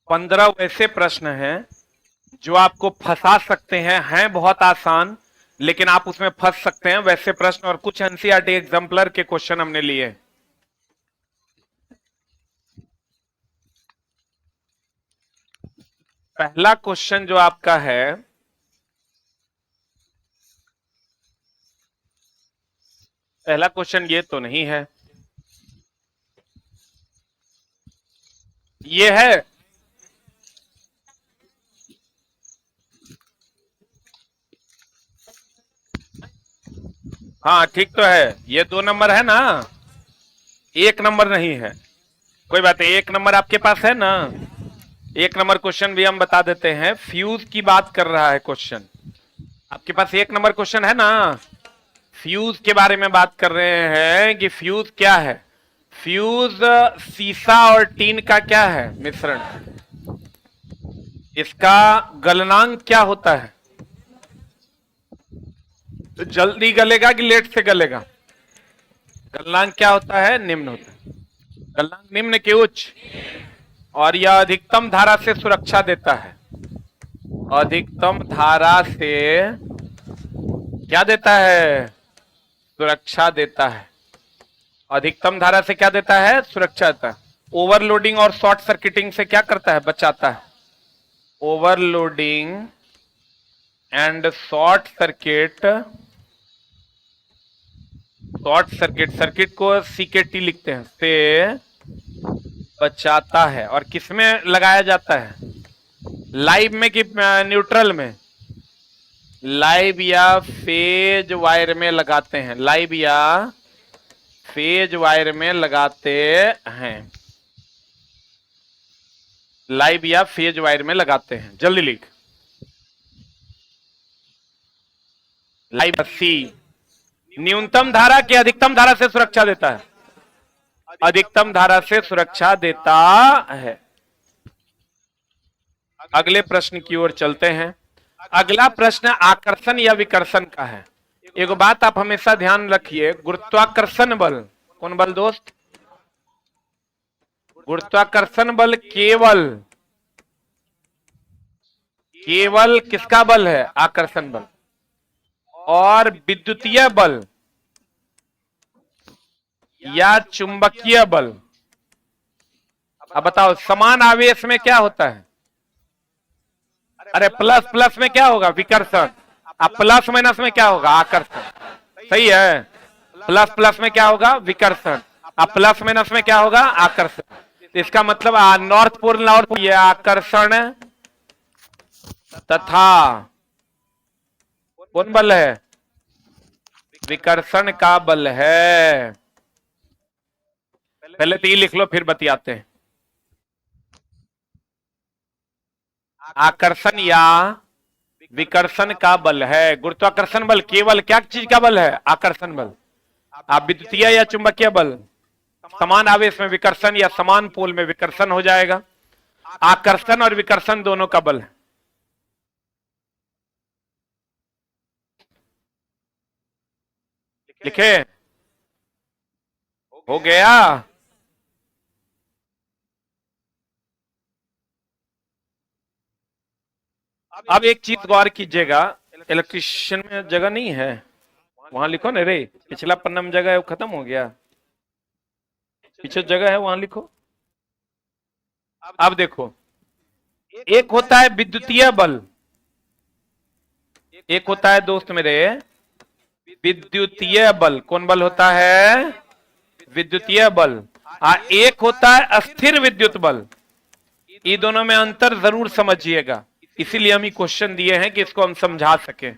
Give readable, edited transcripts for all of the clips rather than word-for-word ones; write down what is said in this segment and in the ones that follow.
15 वैसे प्रश्न हैं जो आपको फंसा सकते हैं बहुत आसान, लेकिन आप उसमें फंस सकते हैं। वैसे प्रश्न और कुछ एनसीईआरटी एग्जाम्पलर के क्वेश्चन हमने लिए। पहला क्वेश्चन जो आपका है, पहला क्वेश्चन ये तो नहीं है, ये है। हाँ ठीक तो है, ये 2 नंबर है ना, 1 नंबर नहीं है। कोई बात नहीं, 1 नंबर आपके पास है ना। 1 नंबर क्वेश्चन भी हम बता देते हैं। फ्यूज की बात कर रहा है क्वेश्चन, आपके पास 1 नंबर क्वेश्चन है ना। फ्यूज के बारे में बात कर रहे हैं कि फ्यूज क्या है। फ्यूज सीसा और टीन का क्या है, मिश्रण। इसका गलनांक क्या होता है। तो जल्दी गलेगा कि लेट से गलेगा। गलनांक क्या होता है, निम्न होता है। गलनांक निम्न के उच्च, और यह अधिकतम धारा से सुरक्षा देता है। अधिकतम धारा से क्या देता है, सुरक्षा देता है। अधिकतम धारा से क्या देता है, सुरक्षा देता है। ओवरलोडिंग और शॉर्ट सर्किटिंग से क्या करता है, बचाता है। Overloading and short circuit, circuit को सीकेटी लिखते हैं, से बचाता है। और किसमें लगाया जाता है, लाइव में कि न्यूट्रल में। लाइव या फेज वायर में लगाते हैं, लाइव या फेज वायर में लगाते हैं, लाइव या फेज वायर में लगाते हैं। जल्दी लिख, लाइव सी। न्यूनतम धारा की अधिकतम धारा से सुरक्षा देता है, अधिकतम धारा से सुरक्षा देता है। अगले प्रश्न की ओर चलते हैं। अगला प्रश्न आकर्षण या विकर्षण का है। एक बात आप हमेशा ध्यान रखिए, गुरुत्वाकर्षण बल, कौन बल दोस्त, गुरुत्वाकर्षण बल केवल केवल किसका बल है, आकर्षण बल। और विद्युतीय बल या चुंबकीय बल, अब बताओ समान आवेश में क्या होता है। अरे प्लस प्लस में क्या होगा, विकर्षण। अब प्लस माइनस में क्या होगा, आकर्षण। सही है, प्लस प्लस में क्या होगा, विकर्षण। अब प्लस माइनस में क्या होगा, आकर्षण। तो इसका मतलब नॉर्थ पोल नॉर्थ, ये आकर्षण तथा कौन बल है, विकर्षण का बल है। पहले तो ये लिख लो फिर बतियाते हैं। आकर्षण या विकर्षण का बल है। गुरुत्वाकर्षण बल केवल क्या चीज का बल है, आकर्षण बल। आप विद्युतीय या चुंबकीय बल, समान आवेश में विकर्षण या समान पोल में विकर्षण हो जाएगा। आकर्षण और विकर्षण दोनों का बल है। लिखे, हो गया। अब एक चीज गौर कीजिएगा, इलेक्ट्रिशियन में जगह नहीं है, वहां लिखो ना रे, पिछला पन्ना में जगह है वो खत्म हो गया, पीछे जगह है वहां लिखो। अब देखो, एक होता है विद्युतीय बल, एक होता है दोस्त मेरे विद्युतीय बल। कौन बल होता है, विद्युतीय बल। एक होता है अस्थिर विद्युत बल। ये दोनों में अंतर जरूर समझिएगा, इसीलिए हम ये क्वेश्चन दिए हैं कि इसको हम समझा सके।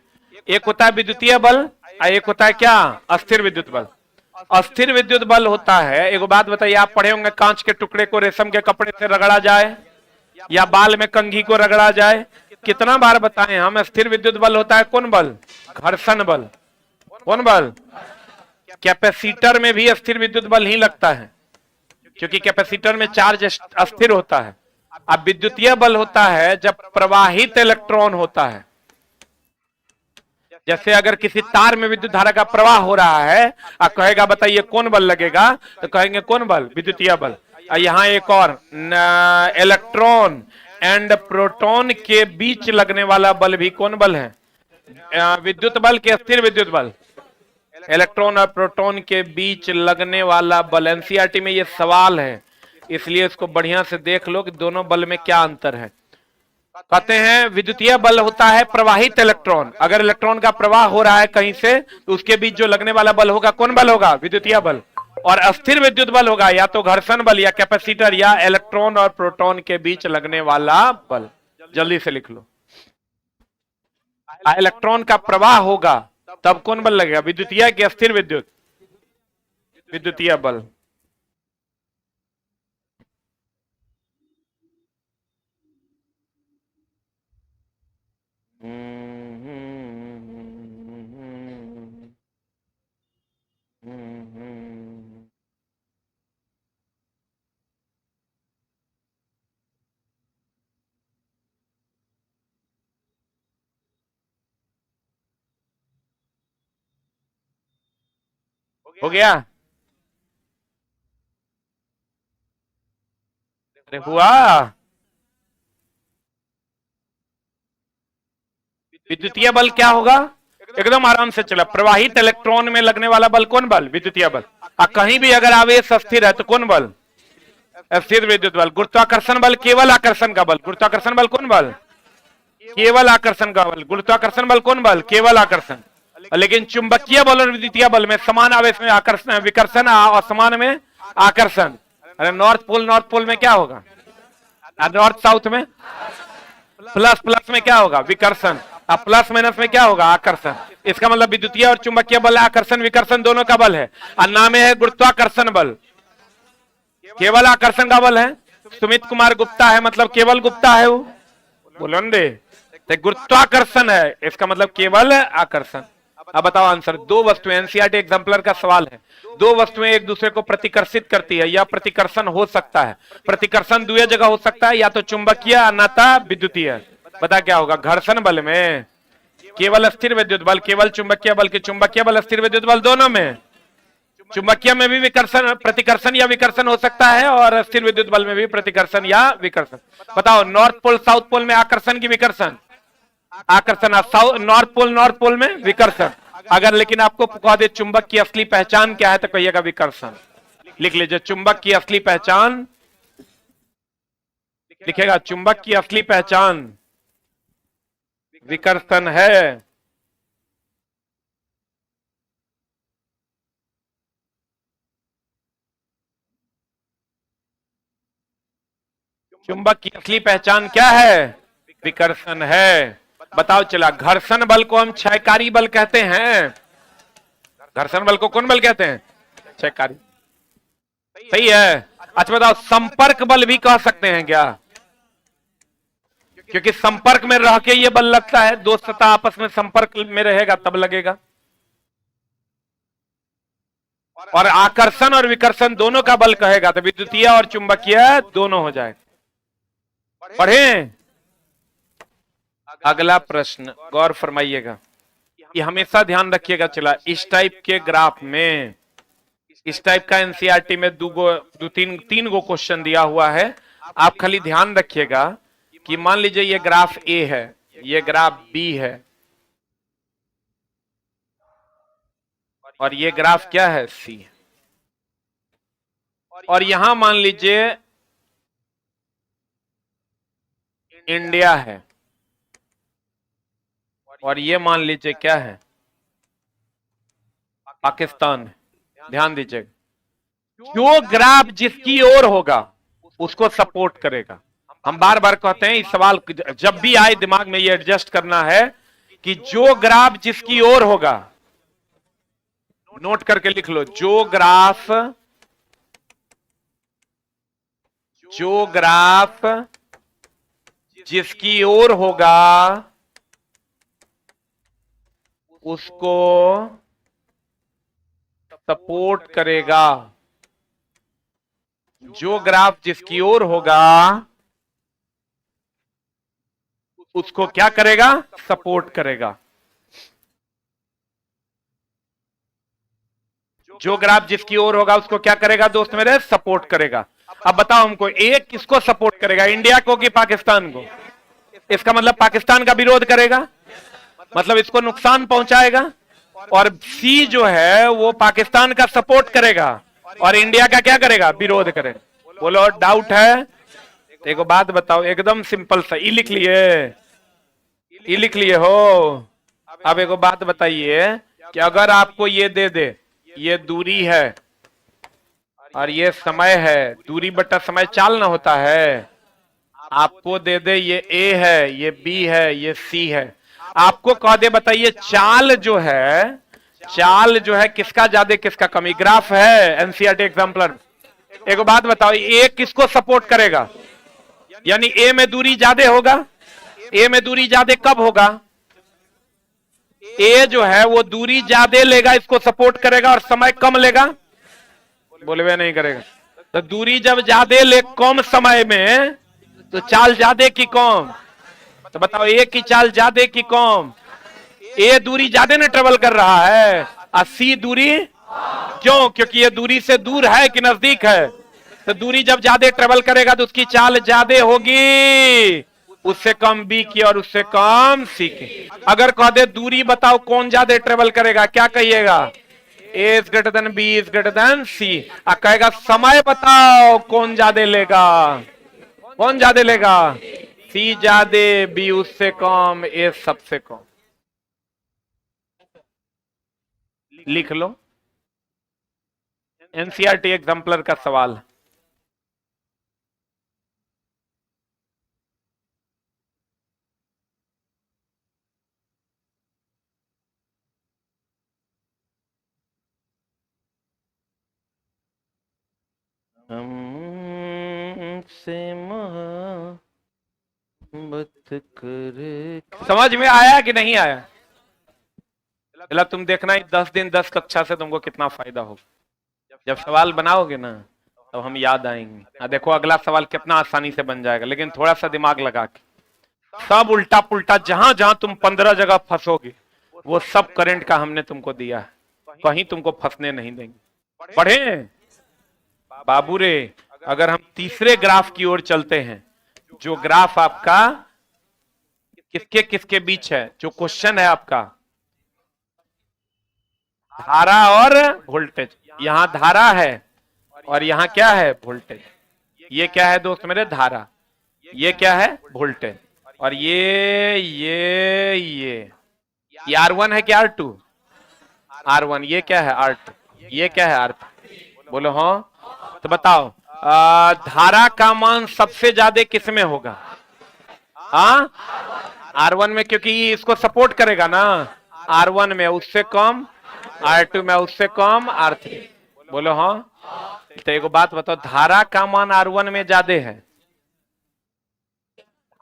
एक होता है विद्युतीय बल और एक होता है क्या, अस्थिर विद्युत बल। अस्थिर विद्युत बल होता है, एक बात बताइए, आप पढ़े होंगे कांच के टुकड़े को रेशम के कपड़े से रगड़ा जाए या बाल में कंघी को रगड़ा जाए, कितना बार बताएं हम, स्थिर विद्युत बल होता है कौन बल, घर्षण बल। कौन बल, कैपेसिटर में भी स्थिर विद्युत बल ही लगता है, क्योंकि कैपेसिटर में चार्ज अस्थिर होता है। अब विद्युतीय बल होता है जब प्रवाहित इलेक्ट्रॉन होता है। जैसे अगर किसी तार में विद्युत धारा का प्रवाह हो रहा है, आप कहेगा बताइए कौन बल लगेगा, तो कहेंगे कौन बल, विद्युतीय बल। यहां एक और इलेक्ट्रॉन एंड प्रोटॉन के बीच लगने वाला बल भी कौन बल है? विद्युत बल के स्थिर विद्युत बल? इलेक्ट्रॉन और प्रोटॉन के बीच लगने वाला बल। एनसीईआरटी में ये सवाल है, इसलिए इसको बढ़िया से देख लो कि दोनों बल में क्या अंतर है। कहते हैं विद्युतीय बल होता है प्रवाहित इलेक्ट्रॉन। अगर इलेक्ट्रॉन का प्रवाह हो रहा है कहीं से तो उसके बीच जो लगने वाला बल होगा कौन बल होगा? विद्युतीय बल। और अस्थिर विद्युत बल होगा या तो घर्षण बल या कैपेसिटर या इलेक्ट्रॉन और प्रोटॉन के बीच लगने वाला बल। जल्दी से लिख लो। इलेक्ट्रॉन का प्रवाह होगा तब कौन बल लगेगा? विद्युतीय कि अस्थिर विद्युत? विद्युतीय बल। हो गया? अरे हुआ। विद्युतीय बल क्या होगा? एकदम आराम से चला। प्रवाहित इलेक्ट्रॉन में लगने वाला बल कौन बल? विद्युतीय बल। कहीं भी अगर आवेश अस्थिर है तो कौन बल? अस्थिर विद्युत बल। गुरुत्वाकर्षण बल केवल आकर्षण का बल। गुरुत्वाकर्षण बल कौन बल? केवल आकर्षण का बल। गुरुत्वाकर्षण बल कौन बल? केवल आकर्षण। लेकिन चुंबकीय बल और विद्युतीय बल में समान आवेश में आकर्षण विकर्षण और समान में आकर्षण। अरे नॉर्थ पोल में क्या होगा? नॉर्थ साउथ में प्लस प्लस में क्या होगा? विकर्षण। अब प्लस माइनस में क्या होगा? आकर्षण। इसका मतलब विद्युतीय और चुंबकीय बल आकर्षण विकर्षण दोनों का बल है। और नाम है गुरुत्वाकर्षण बल। केवल आकर्षण का बल है। सुमित कुमार गुप्ता है मतलब केवल गुप्ता है वो? बोलो दे। तो गुरुत्वाकर्षण है इसका मतलब केवल आकर्षण। अब बताओ आंसर। दो वस्तुएं, एनसीईआरटी एग्जाम्पलर का सवाल है, दो वस्तुएं एक दूसरे को प्रतिकर्षित करती है या प्रतिकर्षण हो सकता है। प्रतिकर्षण दो जगह हो सकता है, या तो चुंबकीय अन्यथा विद्युतीय। बता क्या होगा? घर्षण बल में केवल अस्थिर विद्युत बल, केवल चुंबकीय बल के चुंबकीय बल अस्थिर विद्युत बल दोनों में। चुंबकीय में भी विकर्षण प्रतिकर्षण या विकर्षण हो सकता है और स्थिर विद्युत बल में भी प्रतिकर्षण या विकर्षण। बताओ नॉर्थ पोल साउथ पोल में आकर्षण की विकर्षण? आकर्षण। नॉर्थ पोल में विकर्षण। अगर लेकिन आपको कह दे चुंबक की असली पहचान क्या है तो कहिएगा विकर्षण। लिख लीजिए चुंबक की असली पहचान। लिखेगा चुंबक की असली पहचान विकर्षण है। चुंबक की असली पहचान क्या है? विकर्षण है। बताओ चला। घर्षण बल को हम क्षयकारी बल कहते हैं। घर्षण बल को कौन बल कहते हैं? क्षयकारी। सही है। अच्छा बताओ संपर्क बल भी कह सकते हैं क्या? क्योंकि संपर्क में रह के ये बल लगता है। दो सतह आपस में संपर्क में रहेगा तब लगेगा। और आकर्षण और विकर्षण दोनों का बल कहेगा तो विद्युतीय और चुंबकीय दोनों हो जाएगा। पढ़ें अगला प्रश्न, गौर फरमाइएगा। ये हमेशा ध्यान रखिएगा। चला इस टाइप के ग्राफ में, इस टाइप का एनसीईआरटी में तीन गो क्वेश्चन दिया हुआ है। आप खाली ध्यान रखिएगा कि मान लीजिए ये ग्राफ ए है, ये ग्राफ बी है और ये ग्राफ क्या है? सी। और यहां मान लीजिए इंडिया है और ये मान लीजिए क्या है? पाकिस्तान है। ध्यान दीजिएगा। जो ग्राफ जिसकी ओर होगा उसको सपोर्ट करेगा। हम बार बार कहते हैं इस सवाल जब भी आए दिमाग में ये एडजस्ट करना है कि जो ग्राफ जिसकी ओर होगा, नोट करके लिख लो। जो ग्राफ जिसकी ओर होगा उसको सपोर्ट करेगा। जो ग्राफ जिसकी ओर होगा उसको क्या करेगा? सपोर्ट करेगा। जो ग्राफ जिसकी ओर होगा उसको क्या करेगा दोस्त मेरे? सपोर्ट करेगा। अब बताओ हमको, एक किसको सपोर्ट करेगा, इंडिया को कि पाकिस्तान को? इसका मतलब पाकिस्तान का विरोध करेगा, मतलब इसको नुकसान पहुंचाएगा। और सी जो है वो पाकिस्तान का सपोर्ट करेगा और इंडिया का क्या करेगा, विरोध करेगा। बोलो डाउट है? तो एक बात बताओ, एकदम सिंपल सा, ई लिख लिए, ई लिख लिए हो। अब एक बात बताइए कि अगर आपको ये दे दे, ये दूरी है और ये समय है, दूरी बटा समय चाल ना होता है, आपको दे दे ये ए है, ये बी है, ये सी है, आपको कह दे बताइए चाल जो है किसका ज्यादा किसका कमी, ग्राफ है एनसीईआरटी एग्जाम्पलर। एक बात बताओ, ए किसको सपोर्ट करेगा, यानी ए में दूरी ज्यादा होगा, ए में दूरी ज्यादा कब होगा, ए जो है वो दूरी ज्यादा लेगा, इसको सपोर्ट करेगा और समय कम लेगा, बोले नहीं करेगा। तो दूरी जब ज्यादा ले कम समय में, तो चाल ज्यादा की कम, तो बताओ ए की चाल ज्यादा की कम, ए दूरी ज्यादा ना ट्रेवल कर रहा है और सी दूरी, क्यों? क्योंकि ये दूरी से दूर है कि नजदीक है, तो दूरी जब ज्यादा ट्रेवल करेगा तो उसकी चाल ज्यादा होगी, उससे कम बी की और उससे कम सी की। अगर कह दे दूरी बताओ कौन ज्यादा ट्रेवल करेगा, क्या कहिएगा, A is greater than B is greater than C. कहेगा समय बताओ कौन ज्यादा लेगा, कौन ज्यादा लेगा, सी ज्यादा, बी उससे कम, ए सबसे कम। लिख लो, एनसीईआरटी एग्जाम्पलर का सवाल। हमसे मोहब्बत करे, समझ में आया कि नहीं आया? चला तुम देखना 10 दिन 10 कक्षा से तुमको कितना फायदा होगा। जब सवाल बनाओगे ना तब हम याद आएंगे। देखो अगला सवाल कितना आसानी से बन जाएगा, लेकिन थोड़ा सा दिमाग लगा के। सब उल्टा पुल्टा, जहां जहां तुम 15 जगह फंसोगे वो सब करंट का हमने तुमको दिया है, कहीं तुमको फंसने नहीं देंगे। पढ़े बाबू रे। अगर हम तीसरे ग्राफ की ओर चलते हैं, जो ग्राफ आपका किसके किसके बीच है, जो क्वेश्चन है आपका धारा और वोल्टेज, यहां धारा है और यहां क्या है, वोल्टेज। ये क्या है दोस्त मेरे, धारा, ये क्या है, वोल्टेज, और ये R1 है क्या R2, R1, ये क्या है R2, ये क्या है R2, बोलो हाँ। तो बताओ धारा का मान सबसे ज्यादा किस में होगा, हाँ R1 में, क्योंकि इसको सपोर्ट करेगा ना, R1 में, उससे कम R2 में, उससे कम R3, बोलो हाँ। तो एक बात बताओ, धारा का मान R1 में ज्यादा है,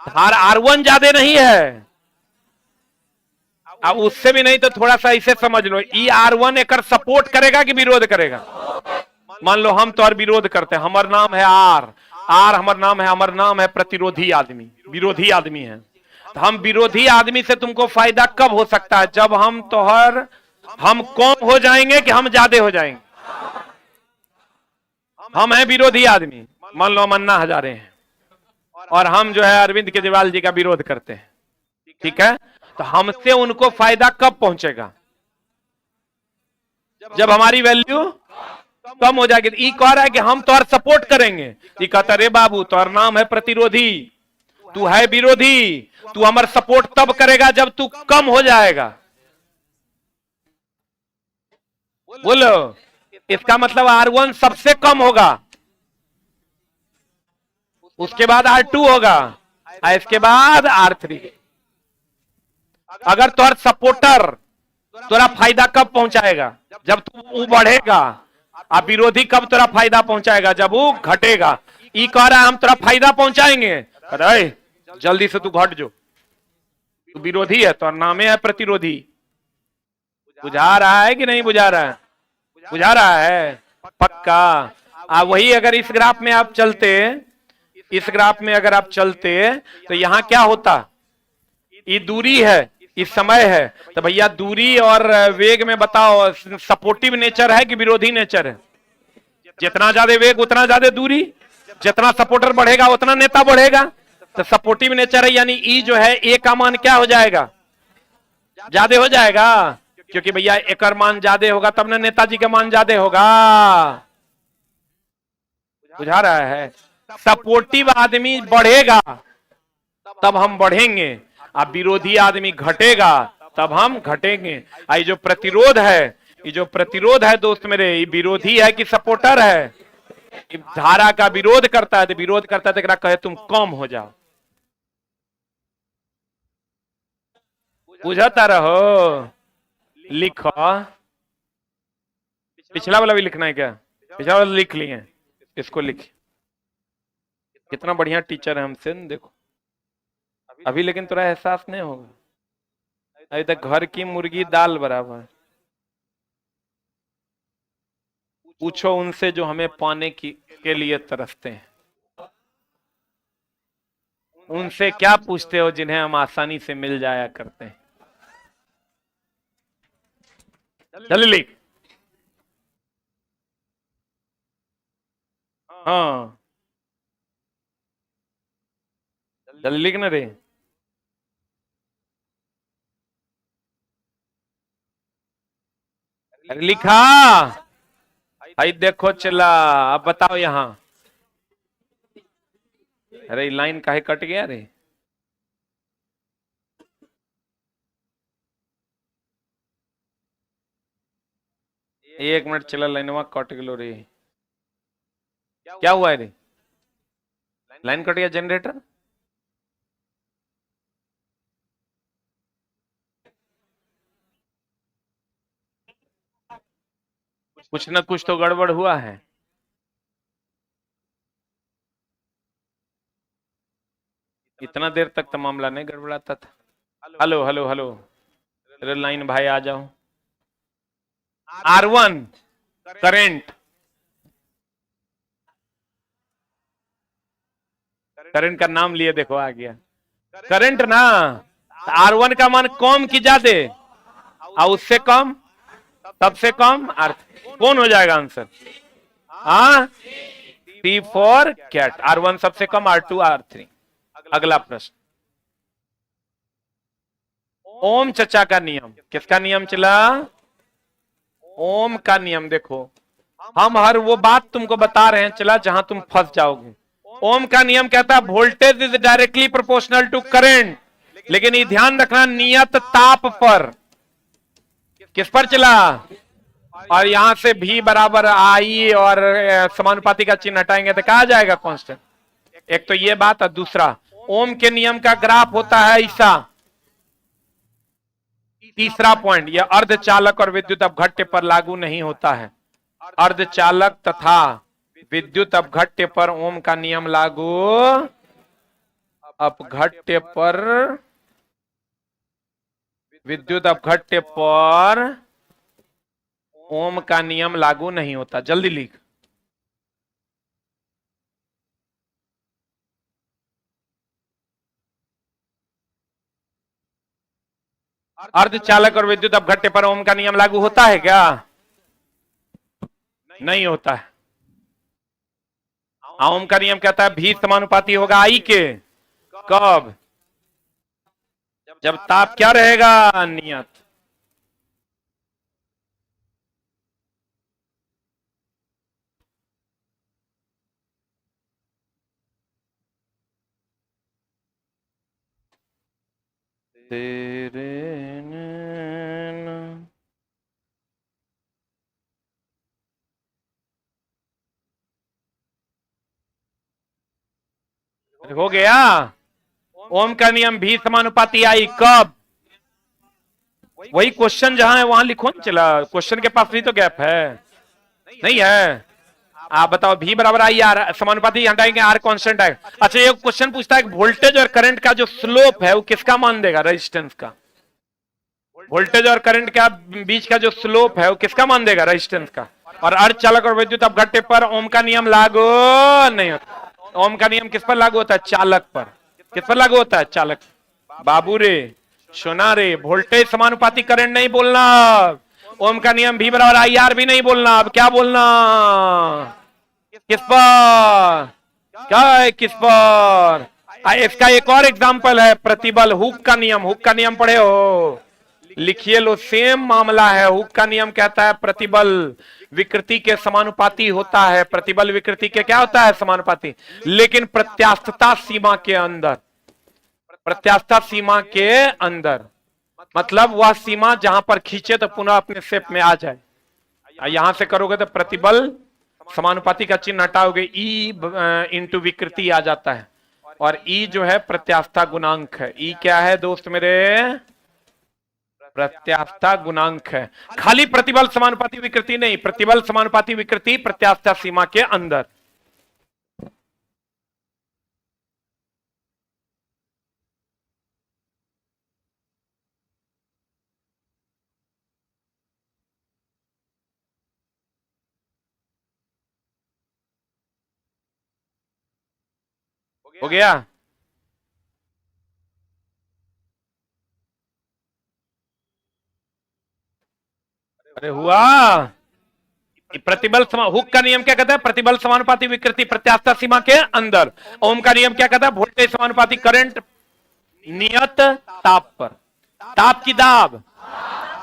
धारा R1 ज्यादा नहीं है, अब उससे भी नहीं तो थोड़ा सा इसे समझ लो, ई R1 एकर सपोर्ट करेगा कि विरोध करेगा। मान लो हम तो और विरोध करते हैं, हमार नाम है आर हमार नाम है प्रतिरोधी आदमी, विरोधी आदमी है। तो हम विरोधी आदमी से तुमको फायदा कब हो सकता है, जब हम कम हो जाएंगे कि हम ज्यादा हो जाएंगे। हम हैं विरोधी आदमी, मान लो अन्ना हजारे हैं और हम जो है अरविंद केजरीवाल जी का विरोध करते हैं, ठीक है, तो हमसे उनको फायदा कब पहुंचेगा, जब हमारी वैल्यू कम हो जाएगी। ई कह रहा है कि हम तो और सपोर्ट करेंगे, ये कहता रे बाबू तो नाम है प्रतिरोधी, तू है विरोधी, तू हमारा सपोर्ट तब करेगा जब तू कम हो जाएगा। बोलो, इसका मतलब R1 सबसे कम होगा, उसके बाद R2 होगा, इसके बाद R3। अगर तोर सपोर्टर तोरा फायदा कब पहुंचाएगा, जब तू बढ़ेगा, अब विरोधी कब तोरा फायदा पहुंचाएगा, जब वो घटेगा। ई कह रहा है हम तोरा फायदा पहुंचाएंगे, अरे जल्दी से तू घट जो, तू विरोधी है, तो नामे है प्रतिरोधी। बुझा रहा है कि नहीं बुझा रहा है, बुझा रहा है पक्का। वही अगर इस ग्राफ में आप चलते, इस ग्राफ में अगर आप चलते तो यहां क्या होता, ये दूरी है, इस समय है, तो भैया दूरी और वेग में बताओ सपोर्टिव नेचर है कि विरोधी नेचर है, जितना ज्यादा वेग उतना ज्यादा दूरी, जितना सपोर्टर बढ़ेगा उतना नेता बढ़ेगा। तो सपोर्टिव नेचर है, यानी ई जो है ए का मान क्या हो जाएगा, ज्यादा हो जाएगा, क्योंकि भैया एक मान ज्यादा होगा तब ना नेताजी का मान ज्यादा होगा। बुझा रहा है? सपोर्टिव आदमी बढ़ेगा तब हम बढ़ेंगे, अब विरोधी आदमी घटेगा तब हम घटेंगे। आई जो प्रतिरोध है, ये जो प्रतिरोध है दोस्त मेरे, ये विरोधी है कि सपोर्टर है? धारा का विरोध करता है, तो विरोध करता है तो कहे तुम कम हो जाओ। बुझाता रहो, लिखो। पिछला वाला भी लिखना है क्या? पिछला वाला लिख लिए, इसको लिख। कितना बढ़िया टीचर है हमसे, देखो अभी, लेकिन थोड़ा एहसास नहीं होगा, अभी तक घर की मुर्गी दाल बराबर। पूछो उनसे जो हमें पाने के लिए तरसते हैं, उनसे क्या पूछते हो जिन्हें हम आसानी से मिल जाया करते हैं। चल लिख। हाँ चल लिख ना रे। लिखा? भाई देखो चला, अब बताओ यहां। अरे लाइन काहे कट गया रे? एक मिनट चला, लाइनवा कट गलो रे। क्या हुआ है रे? लाइन कट गया जनरेटर? कुछ ना कुछ तो गड़बड़ हुआ है। इतना देर तक तो मामला नहीं गड़बड़ाता था। हेलो हेलो हेलो, अरे लाइन भाई आ जाओ। R1 करंट, करंट का नाम लिए देखो आ गया करंट ना। R1 का मान कम की ज्यादा, और उससे कम, सबसे कम अर्थ, कौन हो जाएगा आंसर? हाँ, T फॉर कैट। R1 सबसे कम, R2 R3। अगला प्रश्न, ओम चचा का नियम। किसका नियम चला? ओम का नियम। देखो हम हर वो बात तुमको बता रहे हैं चला जहां तुम फंस जाओगे। ओम का नियम कहता है voltage is directly proportional to current, लेकिन ये ध्यान रखना नियत ताप पर। किस पर चला? और यहां से भी बराबर आई और समानुपाती का चिन्ह हटाएंगे तो कहा जाएगा कांस्टेंट। एक तो ये बात, और दूसरा ओम के नियम का ग्राफ होता है ऐसा। तीसरा पॉइंट, यह अर्धचालक और विद्युत अपघट्य पर लागू नहीं होता है। अर्धचालक तथा विद्युत अपघट्य पर ओम का नियम लागू, अपघट्य पर, विद्युत अपघट्य पर ओम का नियम लागू नहीं होता। जल्दी लिख। अर्धचालक और विद्युत अपघट्य पर ओम का नियम लागू होता है क्या? नहीं होता है। ओम का नियम कहता है भी समानुपाती होगा आई के। कब? जब ताप क्या रहेगा? नियत। तेरे हो गया। ओम का नियम भी समानुपाती आई कब? वही क्वेश्चन जहां है वहां लिखो ना। चला क्वेश्चन के पास भी तो गैप है, नहीं है? आप बताओ, भी बराबर आई आर, समानुपाती हटाएंगे, आर कांस्टेंट है। अच्छा ये क्वेश्चन पूछता है वोल्टेज और करंट का जो स्लोप है वो किसका मान देगा? रेजिस्टेंस का। वोल्टेज और करंट का बीच का जो स्लोप है वो किसका मान देगा? रेजिस्टेंस का। और अर्धचालक और विद्युत अपघट्य पर ओम का नियम लागू नहीं होता। ओम का नियम किस पर लागू होता है? चालक पर। किस पर लागू होता है? चालक। बाबू रे, सुना रे, वोल्टेज समानुपाती करंट नहीं बोलना। ओम का नियम भी बराबर आई आर भी नहीं बोलना। अब क्या बोलना? किस पर? क्या है, किस पर? इसका एक और एग्जांपल है, प्रतिबल, हुक का नियम। हुक का नियम पढ़े हो? लिखिए लो, सेम मामला है। हुक का नियम कहता है प्रतिबल विकृति के समानुपाती होता है। प्रतिबल विकृति के क्या होता है? समानुपाती, लेकिन प्रत्यास्थता सीमा के अंदर। प्रत्यास्थता सीमा के अंदर मतलब वह सीमा जहां पर खींचे तो पुनः अपने शेप में आ जाए। यहां से करोगे तो प्रतिबल समानुपाती का चिन्ह हटाओगे, ई इंटू विकृति आ जाता है, और ई जो है प्रत्यास्थता गुणांक है। ई क्या है दोस्त मेरे? प्रत्यास्थता गुणांक है। खाली प्रतिबल समानुपाती विकृति नहीं, प्रतिबल समानुपाती विकृति प्रत्यास्थता सीमा के अंदर। हो गया? अरे हुआ। प्रतिबल हुक का नियम क्या कहता है? प्रतिबल समानुपाती विकृति प्रत्यास्थता सीमा के अंदर। ओम का नियम क्या कहता है? वोल्टेज समानुपाती करंट नियत ताप पर। ताप की दाब,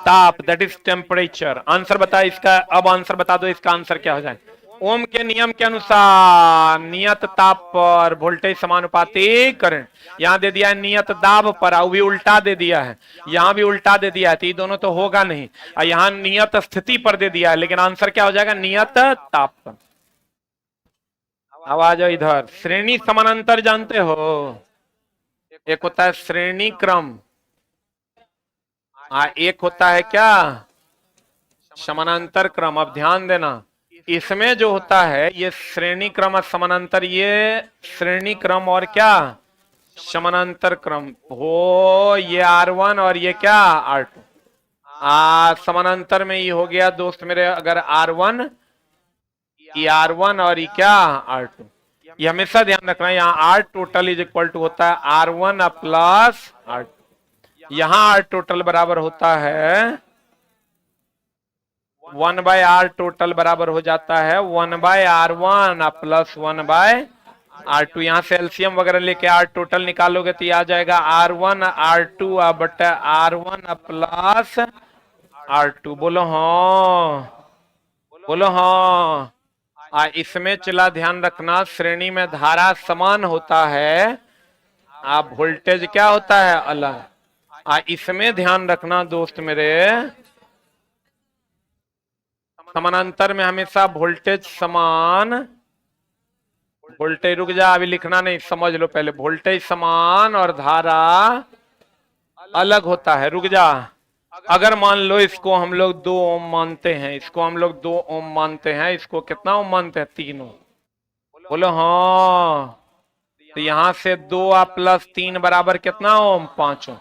ताप, दैट इज टेम्परेचर। आंसर बता इसका, अब आंसर बता दो इसका आंसर क्या हो जाए। ओम के नियम के अनुसार नियत ताप पर वोल्टेज समानुपाती करंट। यहां दे दिया है नियत दाब पर, वो भी उल्टा दे दिया है, यहां भी उल्टा दे दिया है, तो ये दोनों तो होगा नहीं। और यहां नियत स्थिति पर दे दिया है, लेकिन आंसर क्या हो जाएगा? नियत ताप पर। अब आ जाओ इधर, श्रेणी समानांतर जानते हो? एक होता है श्रेणी क्रम, एक होता है क्या? समानांतर क्रम। अब ध्यान देना, इसमें जो होता है ये श्रेणी क्रम और समानांतर, ये श्रेणी क्रम और क्या? समानांतर क्रम हो, ये R1 और ये क्या? R2। समानांतर में ये हो गया दोस्त मेरे, अगर R1, ये R1 और ये क्या? R2। ये हमेशा ध्यान रखना, यहाँ R total is equal to होता है R1 प्लस R2। यहाँ R टोटल बराबर होता है 1/R टोटल बराबर हो जाता है 1/R1 प्लस 1/R2। यहां से एलसीएम वगैरह लेके R टोटल निकालोगे तो ये आ जाएगा R1 R2 बटा R1 प्लस R2। बोलो हाँ, बोलो हाँ। इसमें चला ध्यान रखना, श्रेणी में धारा समान होता है, वोल्टेज क्या होता है? अलग। इसमें ध्यान रखना दोस्त मेरे, समानांतर में हमेशा वोल्टेज समान, वोल्टेज, रुक जा अभी लिखना नहीं, समझ लो पहले, वोल्टेज समान और धारा अलग होता है। रुक जा, अगर मान लो इसको हम लोग 2 ओम मानते हैं, इसको हम लोग 2 ओम मानते हैं, इसको कितना ओम मानते हैं? 3 ओम। बोलो हाँ। तो यहां से 2 प्लस 3 बराबर कितना ओम? 5 ओम।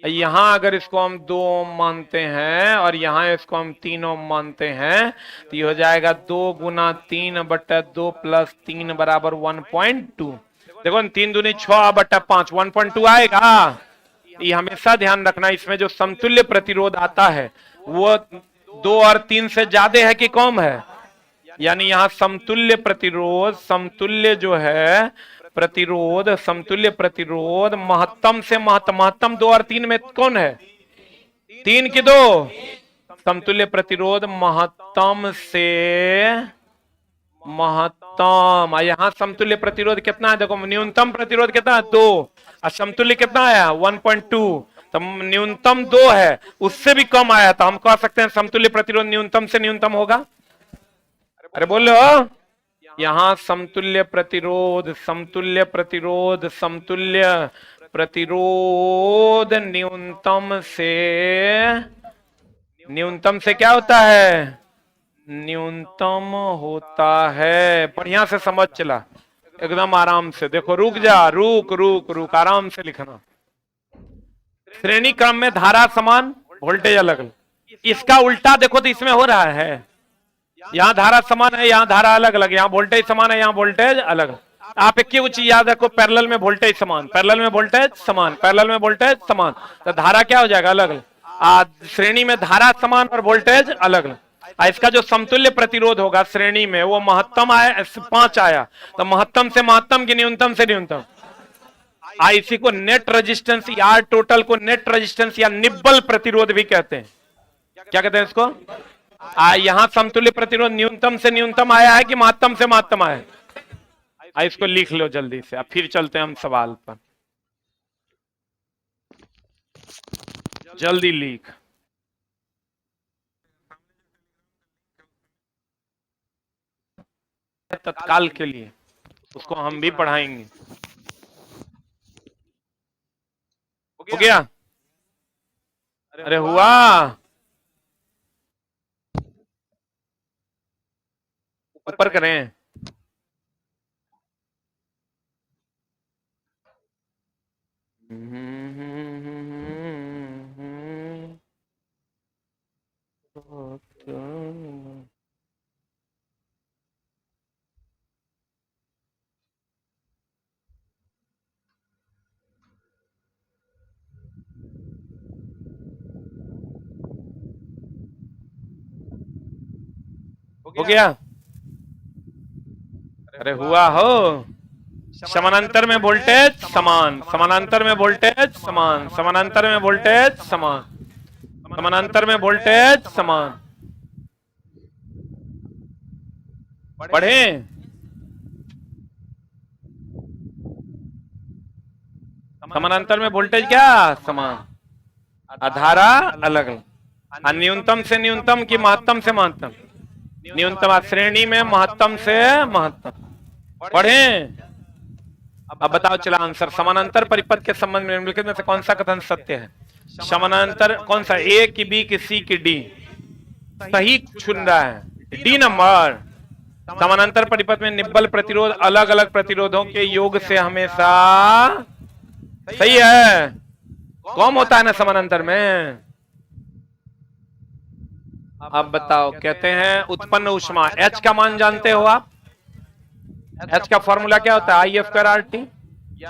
यहां अगर इसको हम 2 ओम मानते हैं और यहां इसको हम 3 ओम मानते हैं, तो ये हो जाएगा 2 गुना 3 बटा 2 प्लस 3 बराबर 1.2। देखो 3 दूनी 6 बटा 5, 1.2 आएगा। ये हमेशा ध्यान रखना, इसमें जो समतुल्य प्रतिरोध आता है वो 2 और 3 से ज्यादा है कि कम है? यानी यहाँ समतुल्य प्रतिरोध, समतुल्य जो है प्रतिरोध, समतुल्य प्रतिरोध महत्तम से महत्तम 2 और 3 में कौन है? 3 की 2। समतुल्य प्रतिरोध महत्तम से महत्तम। यहाँ समतुल्य प्रतिरोध कितना है? देखो न्यूनतम प्रतिरोध कितना है? 2, और समतुल्य कितना आया? 1.2। तो न्यूनतम 2 है, उससे भी कम आया, तो हम कह सकते हैं समतुल्य प्रतिरोध न्यूनतम से न्यूनतम होगा। अरे बोलो, यहां समतुल्य प्रतिरोध, समतुल्य प्रतिरोध, समतुल्य प्रतिरोध न्यूनतम से क्या होता है? न्यूनतम होता है। बढ़िया से समझ चला, एकदम आराम से। देखो रुक जा, रुक रुक रुक, आराम से लिखना। श्रेणी क्रम में धारा समान, वोल्टेज अलग अलग। इसका उल्टा देखो तो इसमें हो रहा है, यहाँ धारा समान है, यहाँ धारा अलग अलग, यहाँ वोल्टेज समान है, यहाँ वोल्टेज अलग। आप एक ही चीज याद रखो, पैरेलल में वोल्टेज समान, पैरेलल में वोल्टेज समान, पैरेलल में वोल्टेज समान, तो धारा क्या हो जाएगा? अलग अलग। श्रेणी में धारा समान और वोल्टेज अलग अलग। इसका जो समतुल्य प्रतिरोध होगा श्रेणी में वो महत्तम आया 5 आया, तो महत्तम से महत्तम की न्यूनतम से न्यूनतम। इसी को नेट रेजिस्टेंस या टोटल को नेट रेजिस्टेंस या निब्बल प्रतिरोध भी कहते हैं। क्या कहते हैं इसको? यहां समतुल्य प्रतिरोध न्यूनतम से न्यूनतम आया है कि महत्तम से महत्तम आया है? इसको लिख लो जल्दी से, अब फिर चलते हैं हम सवाल पर। जल्दी लिख। तत्काल के लिए उसको हम भी पढ़ाएंगे। हो गया? अरे हुआ? ऊपर करें। हो गया? अरे हुआ हो? समानांतर में वोल्टेज समान, समानांतर में वोल्टेज समान, समानांतर में वोल्टेज समान, समानांतर में वोल्टेज समान। पढ़े? समानांतर में वोल्टेज क्या समान, धारा अलग अलग। न्यूनतम से न्यूनतम की महत्तम से महत्तम, न्यूनतम श्रेणी में महत्तम से महत्तम। पढ़े? अब बताओ चला आंसर। समानांतर परिपथ के संबंध में निम्नलिखित में से कौन सा कथन सत्य है? समानांतर कौन सा? ए की बी की सी की डी? सही चुन रहा है डी नंबर। समानांतर परिपथ में निब्बल प्रतिरोध अलग अलग प्रतिरोधों के योग से हमेशा सही है, कम होता है ना समानांतर में। अब बताओ, कहते हैं उत्पन्न ऊष्मा H का मान जानते हो आप? H का फॉर्मूला क्या होता है? आई स्क्वायर आर टी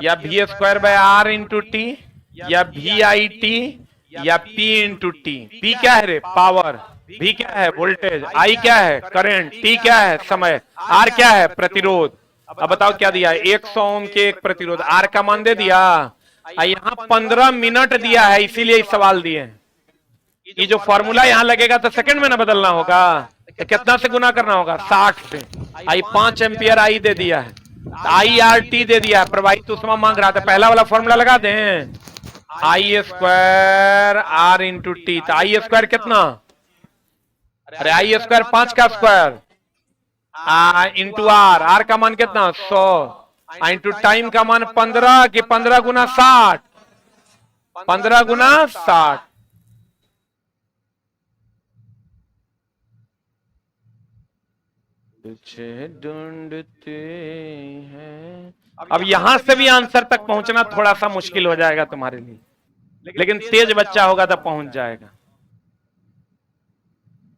या V square by R into T या वी आई टी या पी इंटू टी। पी क्या है रे? पावर। वी क्या है? वोल्टेज। आई क्या है? करंट। टी क्या है? समय। आर क्या है? प्रतिरोध। अब बताओ क्या दिया है? 100 ओम के एक प्रतिरोध, आर का मान दे दिया। यहाँ 15 मिनट दिया है, इसीलिए इस सवाल दिए हैं। ये जो फॉर्मूला यहाँ लगेगा तो सेकंड में ना बदलना होगा, तो कितना से गुना करना होगा? 60 से। आई 5 एम्पियर आई दे दिया है, आई आर टी दे दिया है, प्रवाहित ऊष्मा मांग रहा था। पहला वाला फॉर्मूला लगा दें, आई स्क्वायर आर इंटू टी। तो आई स्क्वायर कितना? अरे आई स्क्वायर 5 का स्क्वायर इंटू आर, आर का मान कितना? 100 इंटू टाइम का मान 15 की 15 गुना 60, 15 गुना 60। ढूंढते हैं। अब यहां से भी आंसर तक पहुंचना थोड़ा सा मुश्किल हो जाएगा तुम्हारे लिए, लेकिन तेज बच्चा होगा तो पहुंच जाएगा।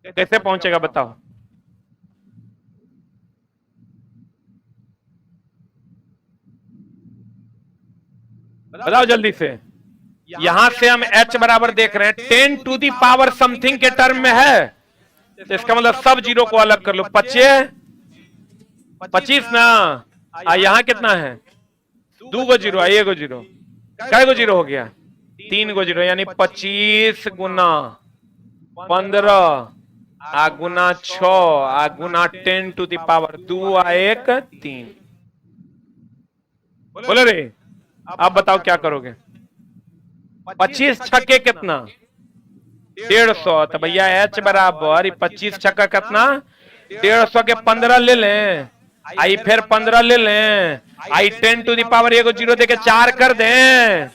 कैसे पहुंचेगा बताओ? बताओ जल्दी से। यहां से हम H बराबर देख रहे हैं 10 टू दी पावर समथिंग के टर्म में है, तो इसका मतलब सब जीरो को अलग कर लो। 25 ना। यहां कितना है? 2 गो जीरो, 1 गो जीरो, कै गो जीरो हो गया? 3 गो जीरो, यानी 25 गुना 15 गुना 6 गुना 10 टू दी पावर 2 1 3। बोलो रे, अब बताओ क्या करोगे? 25 छक्के कितना? 150। तो भैया H बराबर 25 छक्का कितना? 150 के 15 ले लें, आई फिर 15 ले लें, आई 10 टू दी पावर 1 जीरो देके 4 कर दें।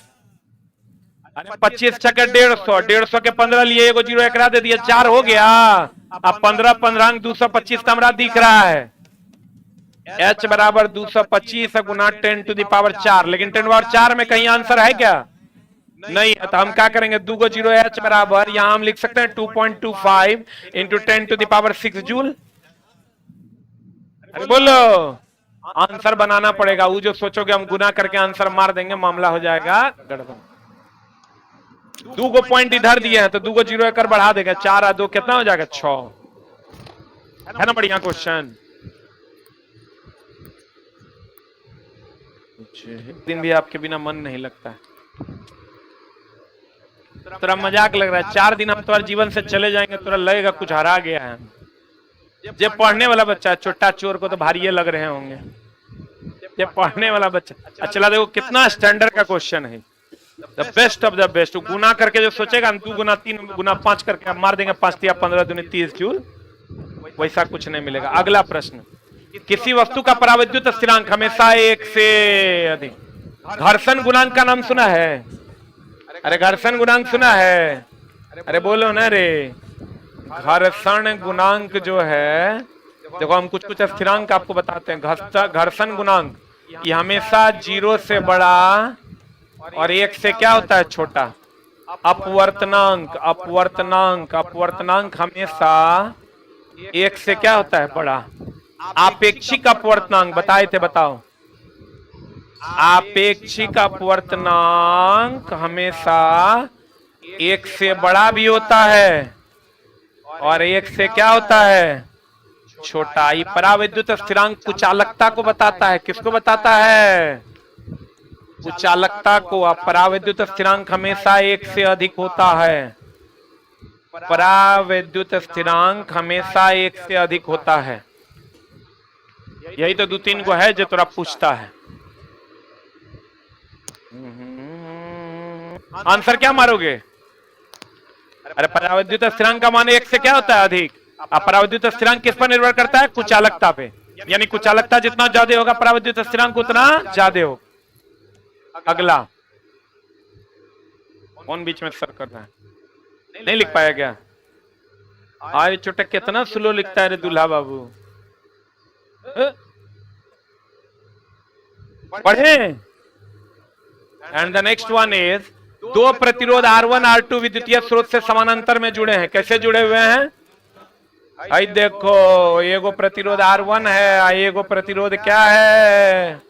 25 छक्के 150, 150 के 15 लिए 1 जीरो एकरा दे दिया, 4 हो गया। अब 15 15 225 कमरा दिख रहा है। H बराबर 225 गुना 10 टू दी पावर 4, लेकिन 10 पावर 4 में कहीं आंसर है क्या? नहीं है। तो हम क्या करेंगे? 2 गो जीरो H बराबर यहां हम लिख सकते हैं 2.25 into 10 to the power 6 joule. अरे बोलो, आंसर बनाना पड़ेगा। वो जो सोचोगे हम गुना करके आंसर मार देंगे, मामला हो जाएगा गड़बड़। 2 गो पॉइंट इधर दिए हैं तो 2 गो जीरो एक बढ़ा देगा, 4 और 2 कितना हो जाएगा? 6। है ना बढ़िया क्वेश्चन। दिन भी आपके बिना मन नहीं लगता है, तेरा मजाक लग रहा है। 4 दिन हम तुम्हारे जीवन से चले जाएंगे, तुरा लगेगा कुछ हरा गया है। जब पढ़ने वाला बच्चा, छोटा चोर को तो भारी लग रहे होंगे। जब पढ़ने वाला बच्चा, चला देखो कितना स्टैंडर्ड का क्वेश्चन है, the best of the best. गुना करके जो सोचेगा 2 गुना 3 गुना 5 करके आप मार देंगे 5 या 15 दूनी 30 जूल, वैसा कुछ नहीं मिलेगा। अगला प्रश्न, किसी वस्तु का परावैद्युत स्थिरांक हमेशा 1 से अधिक। घर्षण गुणांक का नाम सुना है? अरे घर्षण गुणांक सुना है? अरे बोलो ना रे। घर्षण गुणांक जो है, देखो हम कुछ कुछ स्थिरांक आपको बताते हैं। घर्षण गुणांक ये हमेशा 0 से बड़ा और 1 से क्या होता है छोटा। अपवर्तनांक, अपवर्तनांक, अपवर्तनांक हमेशा 1 से क्या होता है बड़ा। आपेक्षिक अपवर्तनांक बताए थे, बताओ। आपेक्षिक अपवर्तनांक हमेशा 1 से बड़ा भी होता है और 1 से क्या होता है छोटा। ये परावैद्युत स्थिरांक कुचालकता को बताता है। किसको बताता है? कुचालकता को। परावैद्युत स्थिरांक हमेशा 1 से अधिक होता है। परावैद्युत स्थिरांक हमेशा 1 से अधिक होता है। यही तो 2-3 को है जो तोरा पूछता है। आंसर क्या मारोगे? अरे परावैद्युत स्थिरांक का मान 1 से क्या होता है अधिक। अब परावैद्युत स्थिरांक किस पर निर्भर करता है? कुचालकता पे। यानी कुचालकता जितना ज्यादा होगा परावैद्युत स्थिरांक उतना ज्यादा हो। अगला, कौन बीच में सर कर रहा है? नहीं लिख पाया क्या? आज चोटक कितना स्लो लिखता है रे दूल्हा बाबू। पढ़े। And the next one is, 2 प्रतिरोध R1 R2 विद्युतीय स्रोत से समानांतर में जुड़े हैं। कैसे जुड़े हुए हैं? आई देखो, एगो प्रतिरोध R1 है, एगो प्रतिरोध क्या है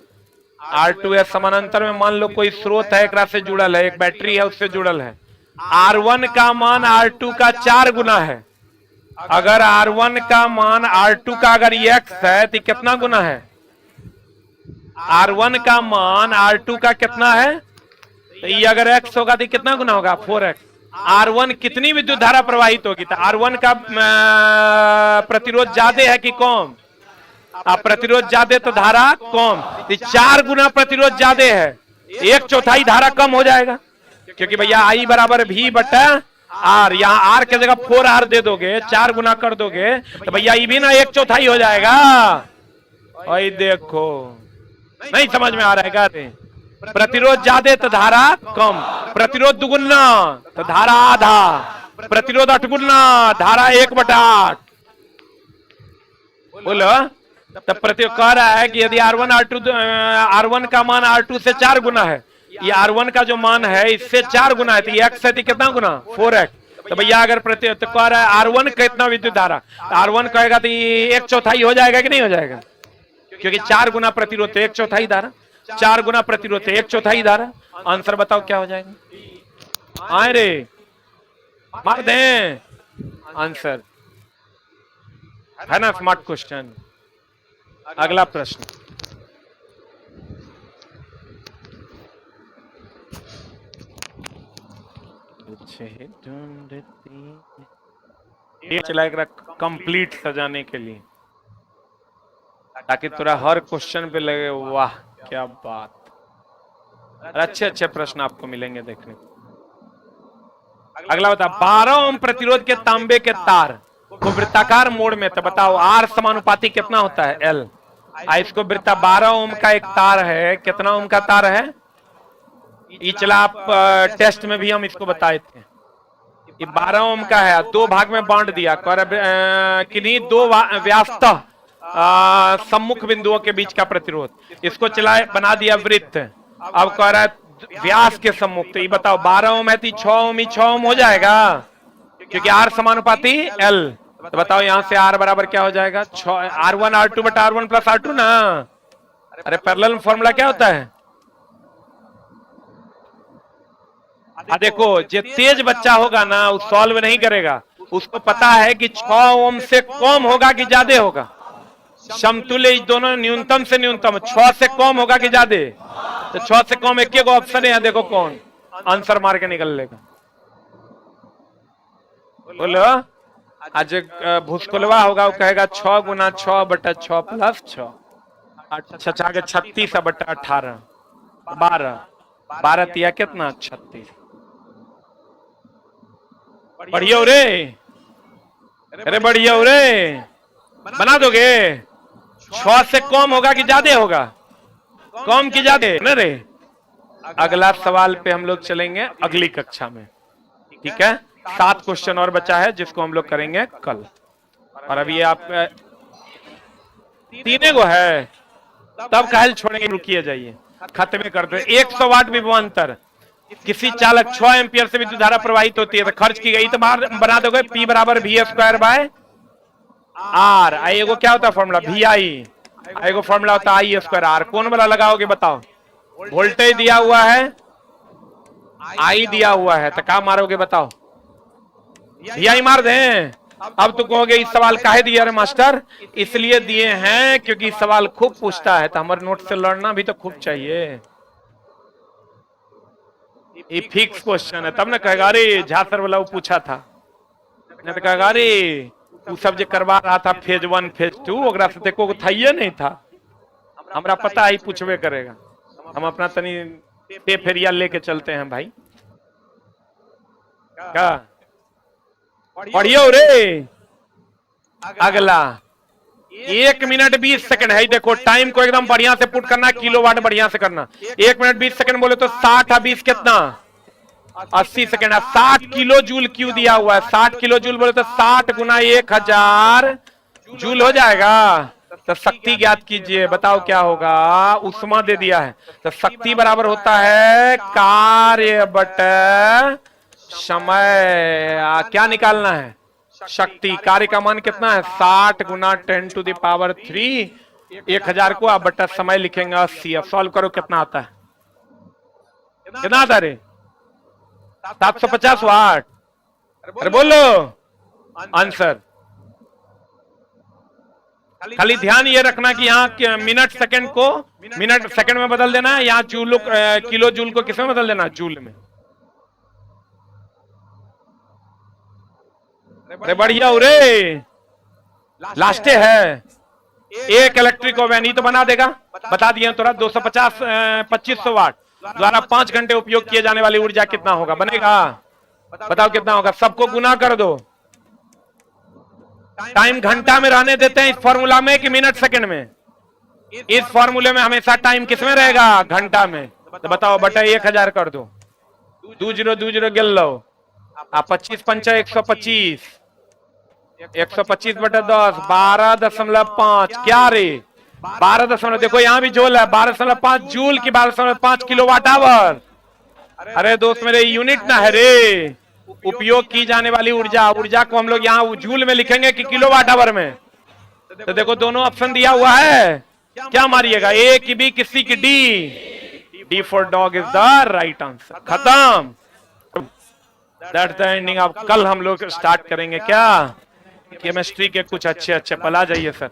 R2 है। समानांतर में मान लो कोई स्रोत है, एक से जुड़ल है, एक बैटरी है उससे जुड़ल है। R1 का मान R2 का 4 गुना है। अगर R1 का मान R2 का अगर X है तो कितना गुना है? R1 का मान R2 का कितना है? तो ये अगर X होगा तो कितना गुना होगा? 4X। R1 कितनी विद्युत धारा प्रवाहित होगी? तो R1 का प्रतिरोध ज्यादा है कि कम? अब प्रतिरोध ज्यादा तो धारा कम। तो 4 गुना प्रतिरोध ज्यादा है, 1/4 धारा कम हो जाएगा। क्योंकि भैया I बराबर V बटा R, यहाँ R के जगह 4R दे दोगे, 4 गुना कर दोगे तो भैया ये भी ना 1/4 हो जाएगा। और देखो, नहीं समझ में आ रहा है क्या? प्रतिरोध ज्यादा तो धारा कम, प्रतिरोध दुगुना तो धारा आधा, प्रतिरोध 8 गुना धारा 1/8। बोलो। तब प्रतिरोध कह रहा है कि यदि R1 का मान R2 से 4 गुना है, ये R1 का जो मान है इससे 4 गुना है, तो ये X है तो कितना गुना? 4X। तो भैया अगर प्रतिरोध तो कह रहा है R1 कितना विद्युत धारा, तो R1 कहेगा तो ये 1/4 हो जाएगा कि नहीं हो जाएगा? क्योंकि 4 गुना प्रतिरोध 1/4 धारा, 4 गुना प्रतिरोध 1/4 धारा। आंसर बताओ क्या हो जाएगा? आए रे, मार दें आंसर, है ना स्मार्ट क्वेश्चन। अगला प्रश्न, चला कंप्लीट सजाने के लिए, ताकि तुरा हर क्वेश्चन पे लगे वाह क्या बात। अच्छे अच्छे प्रश्न आपको मिलेंगे देखने को। अगला बता, 12 ओम प्रतिरोध के तांबे के तार को वृत्ताकार मोड़ में, तो बताओ R समानुपाती कितना होता है? L। इसको वृत्ता 12 ओम का एक तार है, कितना ओम का तार है? ये चला आप टेस्ट में भी हम इसको बताए थे। ये 12 ओम का है, 2 भाग में बांट दिया। किन्हीं 2 व्यास्तः सम्मुख बिंदुओं के बीच का प्रतिरोध, इसको चलाए बना दिया वृत्त। अब कह रहा है व्यास के सम्मुख, तो ये बताओ 12 ओम है तो 6 ओम ही 6 ओम हो जाएगा, क्योंकि R समानुपाती L। तो बताओ यहां से R बराबर क्या हो जाएगा? R1 R2 बटा R1 प्लस R2 ना। अरे पैरेलल फॉर्मूला क्या होता है? देखो जो तेज बच्चा होगा ना वो सॉल्व नहीं करेगा, उसको पता है कि 6 ओम से कम होगा कि ज्यादा होगा, समतुल्य दोनों न्यूनतम से न्यूनतम, 6 से कम होगा कि ज्यादा, तो 6 से कम एक ऑप्शन है, देखो कौन आंसर मार के निकल लेगा। बोलो, आज भूसकुलवा होगा, वो कहेगा 6 गुना 6 बटा 6 प्लस 6, अच्छा आगे 36 बटा 18, 12 तिया कितना 36। बढ़िया हो रे, अरे बढ़िया हो रे, बना दोगे? 6 से कम होगा कि ज्यादा होगा? कम की ज्यादा न रे। अगला सवाल पे हम लोग चलेंगे अगली कक्षा में, ठीक है? 7 क्वेश्चन और बचा है जिसको हम लोग करेंगे कल, और अभी आप 3 को है, तब कहल छोड़ेंगे, रुकिए जाइए, खत्म कर दो। 100 वाट विभवांतर, किसी चालक 6 एम्पियर से विद्युत धारा प्रवाहित होती है, तो खर्च की गई तो बाहर बना दोगे P बराबर V² बाय R। एगो क्या होता है फॉर्मूला VI, एगो फॉर्मूला होता है I²R। कौन वाला लगाओगे बताओ? वोल्टेज दिया हुआ है, I दिया हुआ है, तो क्या मारोगे बताओ? VI मार दें। अब तो कहोगे इस सवाल काहे दिया रे मास्टर? इसलिए दिए हैं क्योंकि सवाल खूब पूछता है, तो हमारे नोट से लड़ना भी तो खूब चाहिए। ये फिक्स क्वेश्चन है, तब ना कहेगा अरे झा सर वाला वो पूछा था, नहीं तो कहेगा अरे वो सब जो करवा रहा था फेज 1 फेज 2 ओकरा से देखो था, ये नहीं था, हमरा पता ही पूछवे करेगा। हम अपना तनी पे फेरिया लेके चलते हैं भाई। क्या बढ़िया हो रे। अगला 1 मिनट 20 सेकंड है, देखो टाइम को एकदम बढ़िया से पुट करना, किलोवाट बढ़िया से करना। 1 मिनट 20 सेकंड बोले तो 60 20 कितना 80 सेकंड है। 60 किलो जूल क्यों दिया हुआ है? 60 किलो जूल बोले तो 60 गुना 1000 जूल हो जाएगा। तो शक्ति ज्ञात कीजिए, बताओ क्या होगा? उष्मा दे दिया है, तो शक्ति बराबर होता है कार्य बटा समय। क्या निकालना है? शक्ति। कार्य का मान कितना है? 60 गुना 10⁻³ 1000 को आप बटा समय लिखेंगे 80। अब सॉल्व करो, कितना आता है? कितना आता है रे? 750 वाट। अरे बोलो आंसर। खाली ध्यान ये रखना कि यहाँ मिनट सेकंड को मिनट सेकंड में बदल देना है, यहाँ जूल किलो जूल को किसमें बदल देना? जूल में। अरे बढ़िया हो रे, लास्ट है। एक इलेक्ट्रिक ओवन ही तो बना देगा, बता दिया थोड़ा। 2500 वाट द्वारा 5 घंटे उपयोग किए जाने वाली ऊर्जा कितना होगा? बनेगा? बताओ कितना होगा? सबको गुना कर दो। टाइम घंटा में रहने देते हैं इस फॉर्मूला में कि मिनट सेकंड में? इस फॉर्मूले में हमेशा टाइम किसमें रहेगा? घंटा में। तो बताओ बटा 1000 कर दो, 2020 गिल लो, आप 25 पंचा 125, 125 बटा 10 12.5। क्या रे 12 देखो यहाँ भी जोल है, 12.5 जूल की 12.5 किलोवाट आवर। अरे दोस्त मेरे यूनिट ना है रे, उपयोग की जाने वाली ऊर्जा। ऊर्जा को हम लोग यहाँ जूल में लिखेंगे कि किलोवाट आवर में? तो देखो दोनों ऑप्शन दिया हुआ है, क्या मारिएगा? ए की बी, किसी की D. D for dog is the right answer. खत्म, दैट्स द एंडिंग। अब कल हम लोग स्टार्ट करेंगे क्या? केमिस्ट्री के कुछ अच्छे पल। आ जाइए सर।